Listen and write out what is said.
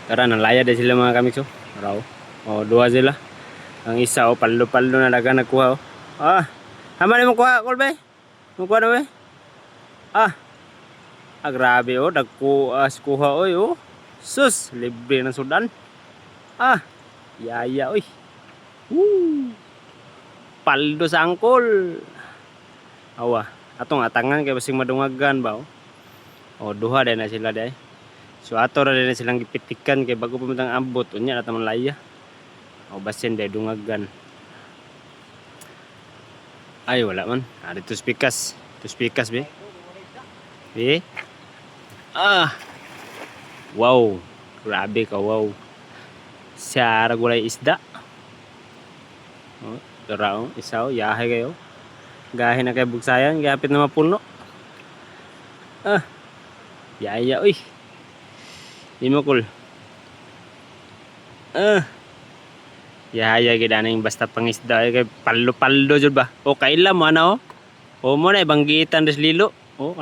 Tara, nalaya din sila mga kamiks oh. Raw. Oh, duha sila. Ang isa oh, paldo-paldo na daga nagkuha oh. Ah, haman mo kuha, Kolbe? Mo kuha na ba? Grabe oh, dagko kuha oy oh. Sus, libre ng sudan. Yaya oy. Woo! Paldo sa angkol. Awa, atong atangan kay basing madungagan ba oh. Oh, duha din na sila day. So ato ra din silang gipitikan kay bago pumitang ambot unya na tamang laya. O basin day dungagan. Ay wala man. Dito spikas. Dito spikas be. Be. Wow. Grabe ka wow. Siara gulay isda. Oh, tara oh, isaw yahay kayo. Gahi na kay bugsayan, gapit na mapuno. Yaya uy. Di mo cool. Yaya gid aning basta pangisda kay paldo-paldo jud ba. O kaila mo ana oh. O mo na ibanggitan des lilo. O